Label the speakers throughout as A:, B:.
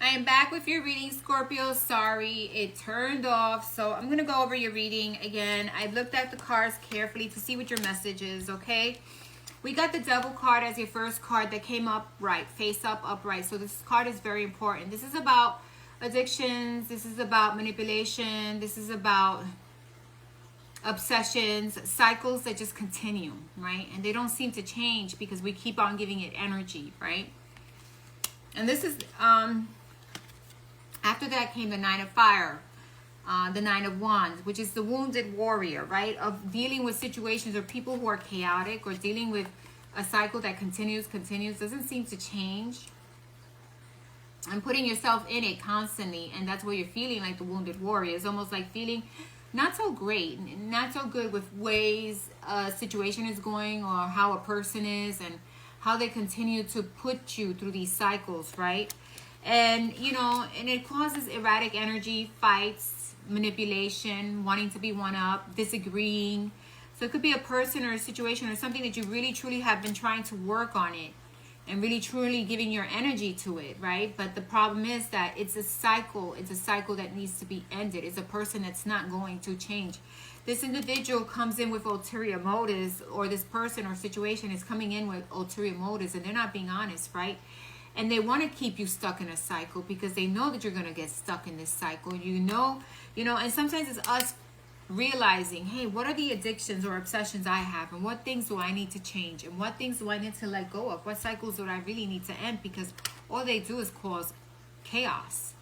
A: I am back with your reading, Scorpio. Sorry, it turned off. So I'm going to go over your reading again. I looked at the cards carefully to see what your message is, okay? We got the Devil card as your first card that came up right, face up, upright. So this card is very important. This is about addictions. This is about manipulation. This is about obsessions, cycles that just continue, right? And they don't seem to change because we keep on giving it energy, right? And this is... after that came the Nine of Fire, the Nine of Wands, which is the wounded warrior, right? Of dealing with situations or people who are chaotic, or dealing with a cycle that continues, doesn't seem to change. And putting yourself in it constantly, and that's where you're feeling like the wounded warrior. It's almost like feeling not so great, not so good with ways a situation is going, or how a person is, and how they continue to put you through these cycles, right? And, you know, and it causes erratic energy, fights, manipulation, wanting to be one up, disagreeing. So it could be a person or a situation or something that you really, truly have been trying to work on it and really, truly giving your energy to it, right? But the problem is that it's a cycle. It's a cycle that needs to be ended. It's a person that's not going to change. This individual comes in with ulterior motives, or this person or situation is coming in with ulterior motives, and they're not being honest, right? And they want to keep you stuck in a cycle because they know that you're going to get stuck in this cycle. You know, and sometimes it's us realizing, hey, what are the addictions or obsessions I have? And what things do I need to change? And what things do I need to let go of? What cycles do I really need to end? Because all they do is cause chaos.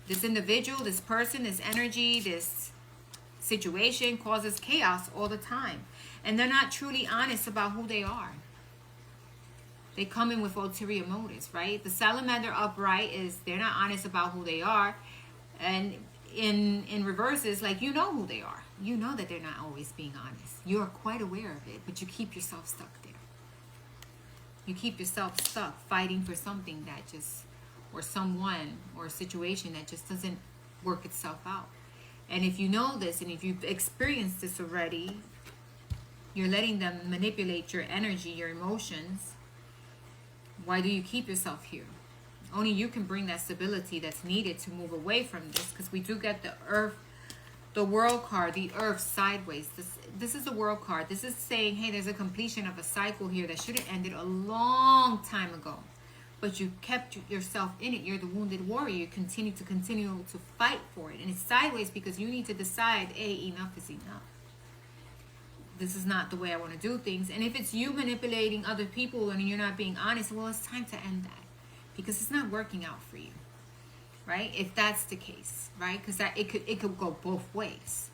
A: This individual, this person, this energy, this situation causes chaos all the time. And they're not truly honest about who they are. They come in with ulterior motives, right? The salamander upright is they're not honest about who they are. And in reverse is like, you know who they are. You know that they're not always being honest. You're quite aware of it, but you keep yourself stuck there. You keep yourself stuck fighting for something that just, or someone or a situation that just doesn't work itself out. And if you know this, and if you've experienced this already, you're letting them manipulate your energy, your emotions. Why do you keep yourself here? Only you can bring that stability that's needed to move away from this, because we do get the earth, the world card, the earth sideways. This is the world card. This is saying, hey, there's a completion of a cycle here that should have ended a long time ago. But you kept yourself in it. You're the wounded warrior. You continue to fight for it. And it's sideways because you need to decide, hey, enough is enough. This is not the way I want to do things. And if it's you manipulating other people and you're not being honest, well, it's time to end that, because it's not working out for you, right? If that's the case, right? Because it could go both ways.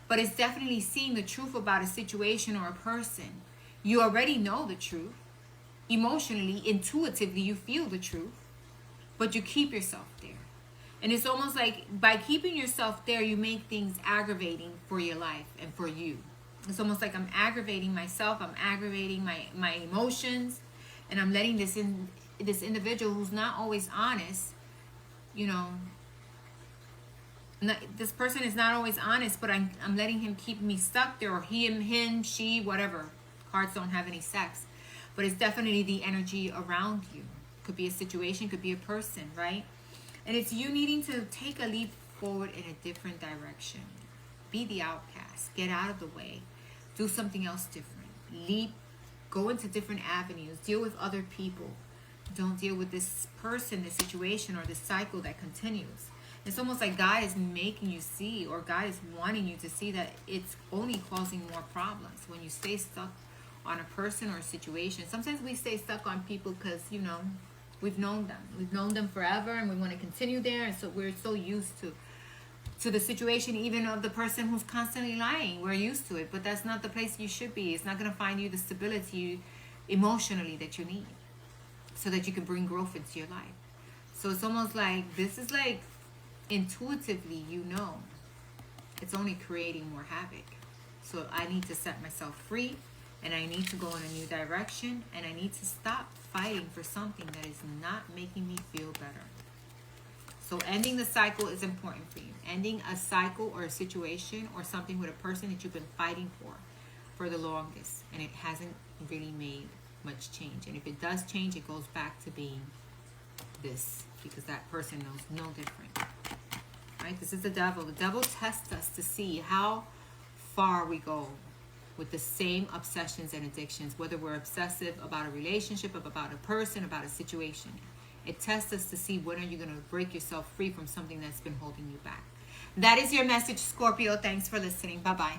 A: But it's definitely seeing the truth about a situation or a person. You already know the truth. Emotionally, intuitively, you feel the truth, but you keep yourself there. And it's almost like by keeping yourself there, you make things aggravating for your life and for you. It's almost like I'm aggravating myself. I'm aggravating my emotions, and I'm letting this individual who's not always honest, this person is not always honest, but I'm letting him keep me stuck there, or him, she, whatever. Cards don't have any sex, but it's definitely the energy around you. Could be a situation, could be a person, right? And it's you needing to take a leap forward in a different direction. Be the outcast. Get out of the way. Do something else different. Leap. Go into different avenues. Deal with other people. Don't deal with this person, this situation, or this cycle that continues. It's almost like God is making you see, or God is wanting you to see, that it's only causing more problems when you stay stuck on a person or a situation. Sometimes we stay stuck on people because, we've known them. We've known them forever, and we want to continue there. And so we're so used to the situation, even of the person who's constantly lying. We're used to it, but that's not the place you should be. It's not going to find you the stability emotionally that you need, so that you can bring growth into your life. So it's almost like, this is like intuitively, it's only creating more havoc. So I need to set myself free, and I need to go in a new direction, and I need to stop fighting for something that is not making me feel better. So ending the cycle is important for you. Ending a cycle or a situation or something with a person that you've been fighting for the longest, and it hasn't really made much change. And if it does change, it goes back to being this, because that person knows no different. Right? This is the devil. The devil tests us to see how far we go with the same obsessions and addictions, whether we're obsessive about a relationship, about a person, about a situation. It tests us to see when are you going to break yourself free from something that's been holding you back. That is your message, Scorpio. Thanks for listening. Bye-bye.